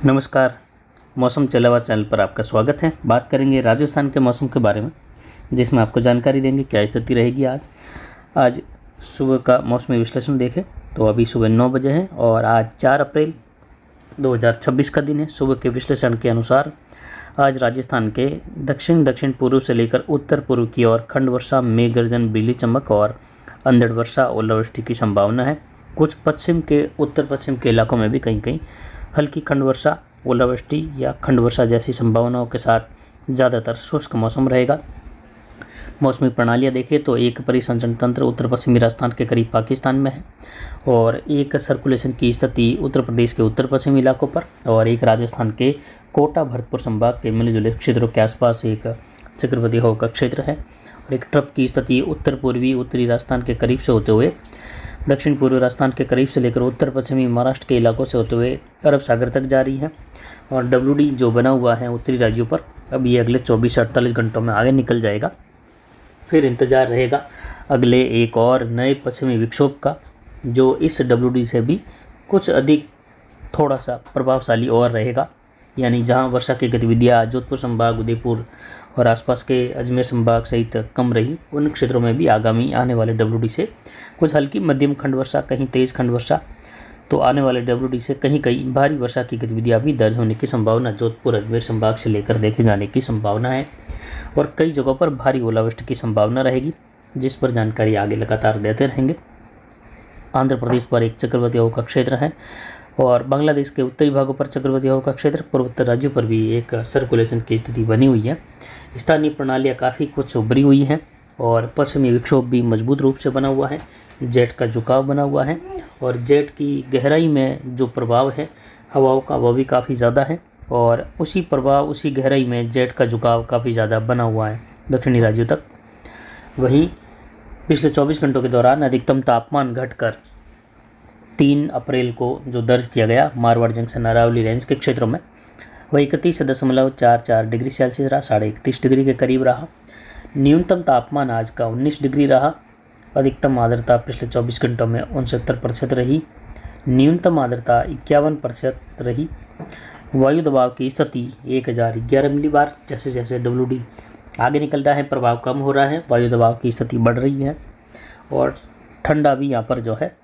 नमस्कार। मौसम चलावा चैनल पर आपका स्वागत है। बात करेंगे राजस्थान के मौसम के बारे में, जिसमें आपको जानकारी देंगे क्या स्थिति रहेगी आज सुबह का मौसमी विश्लेषण देखें तो अभी सुबह 9 बजे है और आज 4 अप्रैल 2026 का दिन है। सुबह के विश्लेषण के अनुसार आज राजस्थान के दक्षिण पूर्व से लेकर उत्तर पूर्व की ओर खंड वर्षा, मेघ गर्जन, बिजली चमक और अंधड़ वर्षा, ओलावृष्टि की संभावना है। कुछ पश्चिम के उत्तर पश्चिम के इलाकों में भी कहीं कहीं हल्की खंड वर्षा, ओलावृष्टि या खंड वर्षा जैसी संभावनाओं के साथ ज़्यादातर शुष्क मौसम रहेगा। मौसमी प्रणालियाँ देखें तो एक परिसंचरण तंत्र उत्तर पश्चिमी राजस्थान के करीब पाकिस्तान में है और एक सर्कुलेशन की स्थिति उत्तर प्रदेश के उत्तर पश्चिमी इलाकों पर और एक राजस्थान के कोटा भरतपुर संभाग के मिले जुले क्षेत्रों के आसपास एक चक्रवाती हवा का क्षेत्र है और एक ट्रफ की स्थिति उत्तर पूर्वी उत्तरी राजस्थान के करीब से होते हुए दक्षिण पूर्वी राजस्थान के करीब से लेकर उत्तर पश्चिमी महाराष्ट्र के इलाकों से होते हुए अरब सागर तक जा रही है। और WD जो बना हुआ है उत्तरी राज्यों पर, अब ये अगले 24 से 48 घंटों में आगे निकल जाएगा। फिर इंतज़ार रहेगा अगले एक और नए पश्चिमी विक्षोभ का, जो इस WD से भी कुछ अधिक थोड़ा सा प्रभावशाली और रहेगा। यानी जहां वर्षा की गतिविधियाँ जोधपुर संभाग, उदयपुर और आसपास के अजमेर संभाग सहित कम रही, उन क्षेत्रों में भी आगामी आने वाले WD से कुछ हल्की मध्यम खंड वर्षा, कहीं तेज़ खंड वर्षा, तो आने वाले WD से कहीं कहीं भारी वर्षा की गतिविधियाँ भी दर्ज होने की संभावना जोधपुर अजमेर संभाग से लेकर देखे जाने की संभावना है और कई जगहों पर भारी ओलावृष्टि की संभावना रहेगी, जिस पर जानकारी आगे लगातार देते रहेंगे। आंध्र प्रदेश पर एक चक्रवाती हवा का क्षेत्र है और बांग्लादेश के उत्तरी भागों पर चक्रवाती हवा का क्षेत्र, पूर्वोत्तर राज्यों पर भी एक सर्कुलेशन की स्थिति बनी हुई है। स्थानीय प्रणालियाँ काफ़ी कुछ उभरी हुई हैं और पश्चिमी विक्षोभ भी मजबूत रूप से बना हुआ है। जेट का झुकाव बना हुआ है और जेट की गहराई में जो प्रभाव है हवाओं का, वह भी काफ़ी ज़्यादा है और उसी प्रभाव, उसी गहराई में जेट का झुकाव काफ़ी ज़्यादा बना हुआ है दक्षिणी राज्यों तक। वहीं पिछले 24 घंटों के दौरान अधिकतम तापमान घटकर 3 अप्रैल को जो दर्ज किया गया मारवाड़ जंक्शन अरावली रेंज के क्षेत्रों में, वह 31.44 डिग्री सेल्सियस रहा, 31.5 डिग्री के करीब रहा। न्यूनतम तापमान आज का 19 डिग्री रहा। अधिकतम आर्द्रता पिछले 24 घंटों में 69% रही। न्यूनतम आर्द्रता 51% रही। वायु दबाव की स्थिति 1011 मिलीबार। जैसे जैसे WD आगे निकल रहा है, प्रभाव कम हो रहा है, वायु दबाव की स्थिति बढ़ रही है और ठंडा भी यहाँ पर जो है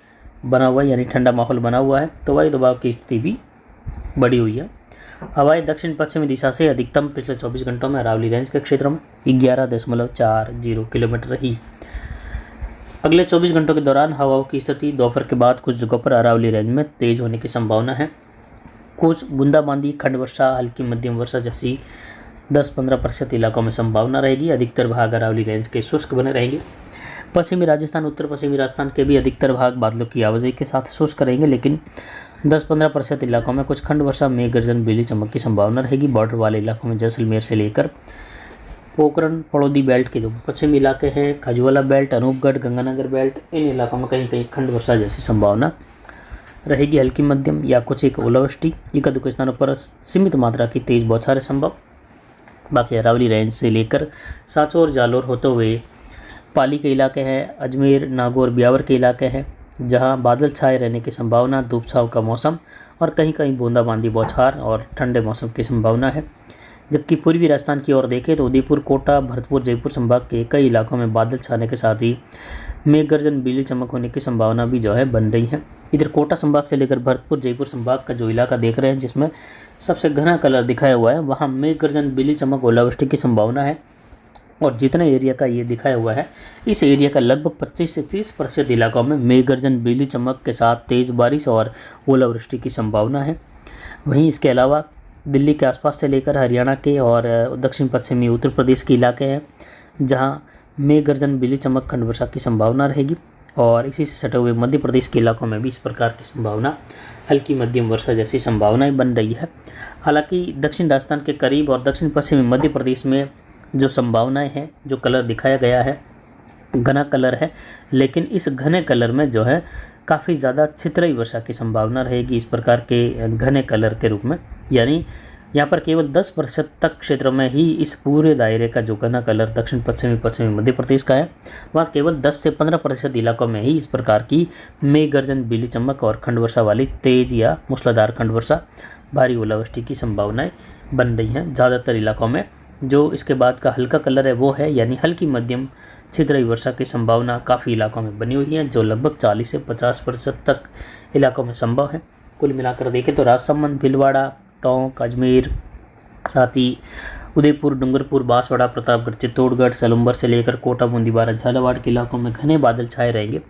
बना हुआ है, यानी ठंडा माहौल बना हुआ है, तो वायु दबाव की स्थिति भी बढ़ी हुई है। हवाएं दक्षिण पश्चिमी दिशा से अधिकतम पिछले 24 घंटों में अरावली रेंज के क्षेत्रों में 11.40 किलोमीटर रही। अगले 24 घंटों के दौरान हवाओं की स्थिति दोपहर के बाद कुछ जगहों पर अरावली रेंज में तेज होने की संभावना है। कुछ बूंदाबांदी, खंड वर्षा, हल्की मध्यम वर्षा जैसी 10-15% इलाकों में संभावना रहेगी। अधिकतर भाग अरावली रेंज के शुष्क बने रहेंगे। पश्चिमी राजस्थान, उत्तर पश्चिमी राजस्थान के भी अधिकतर भाग बादलों की आवाजाही के साथ शुष्क रहेंगे, लेकिन 10-15% इलाकों में कुछ खंड वर्षा, मेघ गर्जन, बिजली चमक की संभावना रहेगी। बॉर्डर वाले इलाकों में जैसलमेर से लेकर पोखरण, पड़ौदी बेल्ट के जो पश्चिमी इलाके हैं, खजुवाला बेल्ट, अनूपगढ़, गंगानगर बेल्ट, इन इलाकों में कहीं कहीं खंड वर्षा जैसी संभावना रहेगी, हल्की मध्यम या कुछ एक ओलावृष्टि। एक-दो स्थानों पर सीमित मात्रा की तेज बौछारें संभव। बाकी अरावली रेंज से लेकर सांचौर, जालोर होते हुए पाली के इलाके हैं, अजमेर, नागौर, ब्यावर के इलाके हैं, जहां बादल छाए रहने की संभावना, धूप छाँव का मौसम और कहीं कहीं बूंदाबांदी, बौछार और ठंडे मौसम की संभावना है। जबकि पूर्वी राजस्थान की ओर देखें तो उदयपुर, कोटा, भरतपुर, जयपुर संभाग के कई इलाकों में बादल छाने के साथ ही मेघ गर्जन, बिजली चमक होने की संभावना भी जो है बन रही है। इधर कोटा संभाग से लेकर भरतपुर, जयपुर संभाग का जो इलाका देख रहे हैं, जिसमें सबसे घना कलर दिखाया हुआ है, वहाँ मेघ गर्जन, बिजली चमक, ओलावृष्टि की संभावना है। और जितने एरिया का ये दिखाया हुआ है, इस एरिया का लगभग 25 से 30% इलाकों में मेघ गर्जन, बिजली चमक के साथ तेज़ बारिश और ओलावृष्टि की संभावना है। वहीं इसके अलावा दिल्ली के आसपास से लेकर हरियाणा के और दक्षिण पश्चिमी उत्तर प्रदेश के इलाके हैं, जहां मेघ गर्जन, बिजली चमक, खंड वर्षा की संभावना रहेगी और इसी से सटे हुए मध्य प्रदेश के इलाकों में भी इस प्रकार की संभावना, हल्की मध्यम वर्षा जैसी संभावनाएं बन रही है। हालांकि दक्षिण राजस्थान के करीब और दक्षिण पश्चिमी मध्य प्रदेश में जो संभावनाएं हैं, जो कलर दिखाया गया है, घना कलर है, लेकिन इस घने कलर में जो है काफ़ी ज़्यादा छितराई वर्षा की संभावना रहेगी इस प्रकार के घने कलर के रूप में। यानी यहाँ पर केवल 10% तक क्षेत्र में ही इस पूरे दायरे का जो घना कलर दक्षिण पश्चिमी मध्य प्रदेश का है, वहाँ केवल 10 से 15% इलाकों में ही इस प्रकार की मेघ गर्जन, बिजली चमक और खंड वर्षा वाली तेज या मूसलाधार खंड वर्षा भारी ओलावृष्टि की संभावनाएं बन रही हैं ज़्यादातर इलाकों में। जो इसके बाद का हल्का कलर है वो है यानी हल्की मध्यम छिद्री वर्षा की संभावना काफ़ी इलाकों में बनी हुई है, जो लगभग 40 से 50% तक इलाकों में संभव है। कुल मिलाकर देखें तो राजसमंद, भीलवाड़ा, टोंक, अजमेर, साथ ही उदयपुर, डूंगरपुर, बांसवाड़ा, प्रतापगढ़, चित्तौड़गढ़, सलुम्बर से लेकर कोटा, बूंदीवाड़ा, झालावाड़ के इलाकों में घने बादल छाए रहेंगे।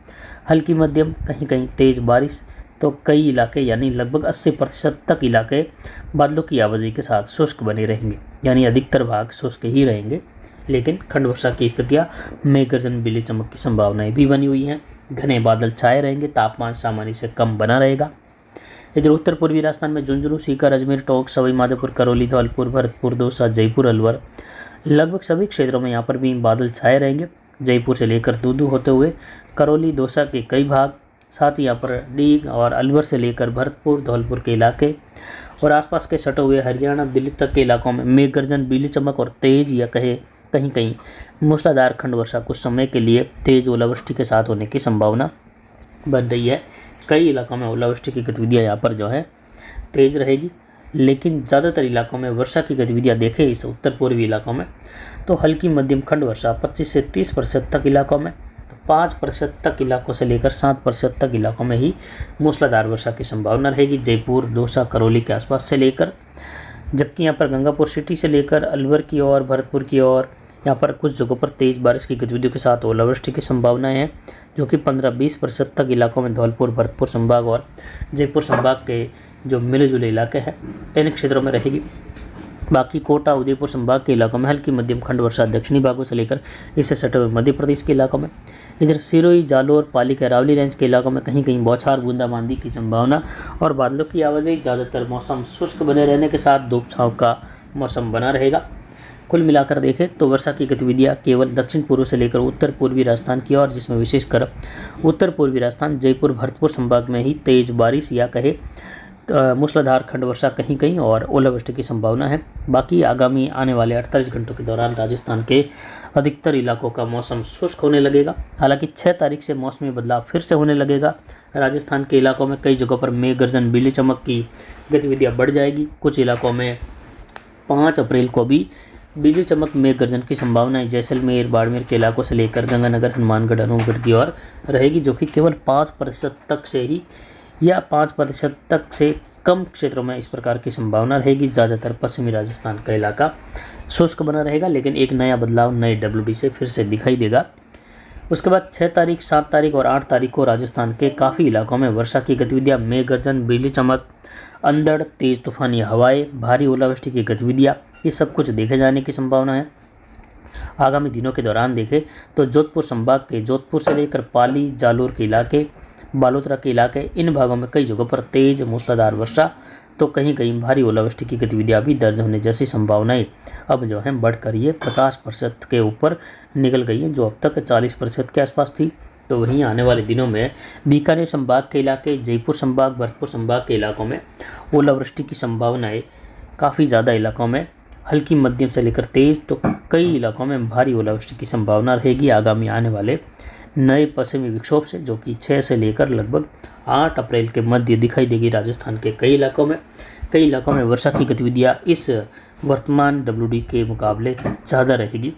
हल्की मध्यम कहीं कहीं तेज़ बारिश, तो कई इलाके यानी लगभग 80% तक इलाके बादलों की आवाजाही के साथ शुष्क बने रहेंगे, यानी अधिकतर भाग शुष्क ही रहेंगे। लेकिन खंड वर्षा की स्थितियाँ, मेघ गर्जन, बिजली चमक की संभावनाएं भी बनी हुई हैं। घने बादल छाए रहेंगे, तापमान सामान्य से कम बना रहेगा। इधर उत्तर पूर्वी राजस्थान में झुंझुनू, सीकर, अजमेर, टोंक, सवाई माधोपुर, करौली, धौलपुर, भरतपुर, दौसा, जयपुर, अलवर, लगभग सभी क्षेत्रों में यहाँ पर भी बादल छाए रहेंगे। जयपुर से लेकर दूदू होते हुए करौली, दौसा के कई भाग, साथ ही यहाँ पर डीग और अलवर से लेकर भरतपुर, धौलपुर के इलाके और आसपास के सटे हुए हरियाणा, दिल्ली तक के इलाकों में मेघ गर्जन, बिजली चमक और तेज या कहीं कहीं मूसलाधार खंड वर्षा कुछ समय के लिए तेज ओलावृष्टि के साथ होने की संभावना बन रही है। कई इलाकों में ओलावृष्टि की गतिविधियाँ यहाँ पर जो है तेज रहेगी, लेकिन ज़्यादातर इलाकों में वर्षा की गतिविधियाँ देखें इस उत्तर पूर्वी इलाकों में तो हल्की मध्यम खंड वर्षा 25 से 30% तक इलाकों में, तो 5% तक इलाकों से लेकर 7% तक इलाकों में ही मूसलाधार वर्षा की संभावना रहेगी। जयपुर, दौसा, करौली के आसपास से लेकर, जबकि यहाँ पर गंगापुर सिटी से लेकर अलवर की ओर, भरतपुर की ओर यहाँ पर कुछ जगहों पर तेज़ बारिश की गतिविधियों के साथ ओलावृष्टि की संभावनाएं हैं, जो कि 15-20% तक इलाकों में धौलपुर, भरतपुर संभाग और जयपुर संभाग के जो मिले जुले इलाके हैं इन क्षेत्रों में रहेगी। बाकी कोटा, उदयपुर संभाग के इलाकों में हल्की मध्यम खंड वर्षा दक्षिणी भागों से लेकर इससे सटे हुए मध्य प्रदेश के इलाकों में। इधर सिरोही, जालोर, पाली के अरावली रेंज के इलाकों में कहीं कहीं बौछार, बूंदाबांदी की संभावना और बादलों की आवाजाही, ज़्यादातर मौसम शुष्क बने रहने के साथ धूप छांव का मौसम बना रहेगा। कुल मिलाकर देखें तो वर्षा की गतिविधियाँ केवल दक्षिण पूर्व से लेकर उत्तर पूर्वी राजस्थान की ओर, जिसमें विशेषकर उत्तर पूर्वी राजस्थान, जयपुर, भरतपुर संभाग में ही तेज बारिश या कहे मूसलाधार खंड वर्षा कहीं कहीं और ओलावृष्टि की संभावना है। बाकी आगामी आने वाले 48 घंटों के दौरान राजस्थान के अधिकतर इलाकों का मौसम शुष्क होने लगेगा। हालांकि 6 तारीख से मौसमी बदलाव फिर से होने लगेगा। राजस्थान के इलाकों में कई जगहों पर मेघ गर्जन, बिजली चमक की गतिविधियाँ बढ़ जाएगी। कुछ इलाकों में 5 अप्रैल को भी बिजली चमक, मेघ गर्जन की संभावनाएं जैसलमेर, बाड़मेर के इलाकों से लेकर गंगानगर, हनुमानगढ़, अनूपगढ़ की ओर रहेगी, जो कि केवल 5% तक से ही या 5% तक से कम क्षेत्रों में इस प्रकार की संभावना रहेगी। ज़्यादातर पश्चिमी राजस्थान का इलाका शुष्क बना रहेगा, लेकिन एक नया बदलाव नए WD से फिर से दिखाई देगा। उसके बाद 6 तारीख, 7 तारीख और 8 तारीख को राजस्थान के काफ़ी इलाकों में वर्षा की गतिविधियाँ, मेघ गर्जन, बिजली चमक, अंधड़, तेज़ तूफानी हवाएं, भारी ओलावृष्टि की गतिविधियाँ, ये सब कुछ देखे जाने की संभावना है। आगामी दिनों के दौरान देखें तो जोधपुर संभाग के जोधपुर से लेकर पाली, जालोर के इलाके, बालोतरा के इलाके, इन भागों में कई जगहों पर तेज मूसलाधार वर्षा, तो कहीं कहीं भारी ओलावृष्टि की गतिविधियाँ भी दर्ज होने जैसी संभावनाएं अब जो है बढ़कर ये 50% के ऊपर निकल गई हैं, जो अब तक 40% के आसपास थी। तो वहीं आने वाले दिनों में बीकानेर संभाग के इलाके, जयपुर संभाग, भरतपुर संभाग के इलाकों में ओलावृष्टि की संभावनाएं काफ़ी ज़्यादा इलाकों में हल्की मध्यम से लेकर तेज़, तो कई इलाकों में भारी ओलावृष्टि की संभावना रहेगी आगामी आने वाले नए पश्चिमी विक्षोभ से, जो कि 6 से लेकर लगभग 8 अप्रैल के मध्य दिखाई देगी। राजस्थान के कई इलाकों में वर्षा की गतिविधियाँ इस वर्तमान WD के मुकाबले ज़्यादा रहेगी,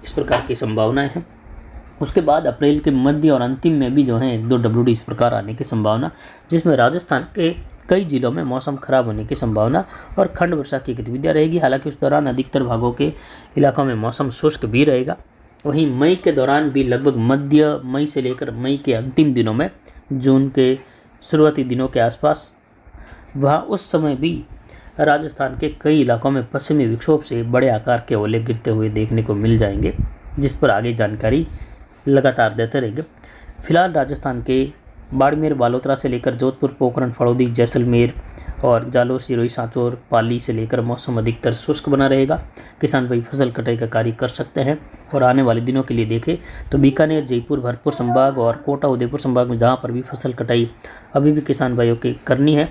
इस प्रकार की संभावनाएं हैं। उसके बाद अप्रैल के मध्य और अंतिम में भी जो है 1-2 WD इस प्रकार आने की संभावना, जिसमें राजस्थान के कई जिलों में मौसम खराब होने की संभावना और खंड वर्षा की गतिविधियाँ रहेगी। हालांकि उस दौरान अधिकतर भागों के इलाकों में मौसम शुष्क भी रहेगा। वहीं मई के दौरान भी लगभग मध्य मई से लेकर मई के अंतिम दिनों में, जून के शुरुआती दिनों के आसपास, वहाँ उस समय भी राजस्थान के कई इलाकों में पश्चिमी विक्षोभ से बड़े आकार के ओले गिरते हुए देखने को मिल जाएंगे, जिस पर आगे जानकारी लगातार देते रहेंगे। फिलहाल राजस्थान के बाड़मेर, बालोतरा से लेकर जोधपुर, पोखरण, फड़ौदी, जैसलमेर और जालोर, सिरोही, सांचौर, पाली से लेकर मौसम अधिकतर शुष्क बना रहेगा। किसान भाई फसल कटाई का कार्य कर सकते हैं। और आने वाले दिनों के लिए देखें तो बीकानेर, जयपुर, भरतपुर संभाग और कोटा, उदयपुर संभाग में जहां पर भी फसल कटाई अभी भी किसान भाइयों की करनी है,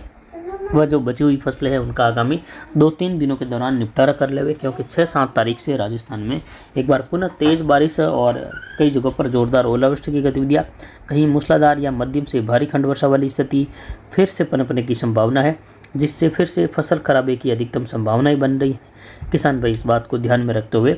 वह जो बची हुई फसलें हैं उनका आगामी 2-3 दिनों के दौरान निपटारा कर लेवे, क्योंकि 6-7 तारीख से राजस्थान में एक बार पुनः तेज़ बारिश और कई जगहों पर जोरदार ओलावृष्टि की गतिविधियाँ, कहीं मूसलाधार या मध्यम से भारी खंड वर्षा वाली स्थिति फिर से पनपने की संभावना है। जिससे फिर से फसल खराबे की अधिकतम संभावनाएं बन रही हैं। किसान भाई इस बात को ध्यान में रखते हुए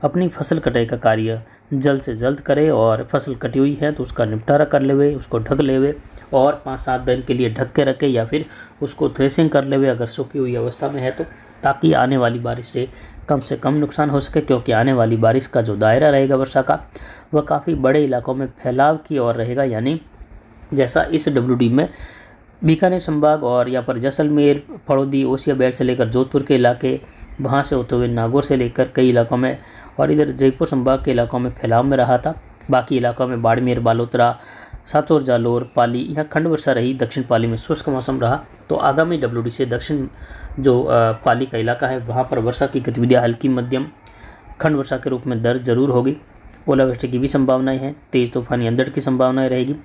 अपनी फसल कटाई का कार्य जल्द से जल्द करे और फसल कटी हुई है तो उसका निपटारा कर लेवे, उसको ढक लेवे और 5-7 दिन के लिए ढक के रखे या फिर उसको थ्रेसिंग कर लेवे अगर सूखी हुई अवस्था में है तो, ताकि आने वाली बारिश से कम नुकसान हो सके, क्योंकि आने वाली बारिश का जो दायरा रहेगा वर्षा का वह काफ़ी बड़े इलाकों में फैलाव की ओर रहेगा। यानी जैसा इस WD में बीकानेर संभाग और यहाँ पर जैसलमेर, फड़ौदी, ओसिया बेल्ट से लेकर जोधपुर के इलाके, वहाँ से होते हुए नागौर से लेकर कई इलाकों में और इधर जयपुर संभाग के इलाकों में फैलाव में रहा था। बाकी इलाकों में बाड़मेर, बालोतरा, साचौर, जालोर, पाली यहाँ खंड वर्षा रही। दक्षिण पाली में शुष्क मौसम रहा। तो आगामी WD से दक्षिण जो पाली का इलाका है वहाँ पर वर्षा की गतिविधियाँ हल्की मध्यम खंड वर्षा के रूप में दर्ज जरूर होगी। ओलावृष्टि की भी संभावनाएं हैं, तेज़ तूफानी अंधड़ की संभावनाएं रहेगी।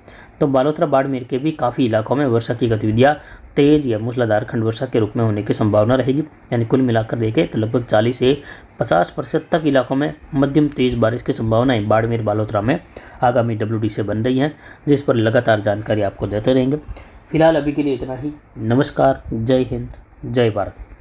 तो बालोतरा, बाड़मेर के भी काफ़ी इलाकों में वर्षा की गतिविधियाँ तेज़ या मूसलाधार खंड वर्षा के रूप में होने की संभावना रहेगी। यानी कुल मिलाकर देखें तो लगभग 40 से 50% तक इलाकों में मध्यम तेज़ बारिश की संभावनाएं बाड़मेर, बालोतरा में आगामी WD से बन रही हैं, जिस पर लगातार जानकारी आपको देते रहेंगे। फिलहाल अभी के लिए इतना ही। नमस्कार, जय हिंद, जय भारत।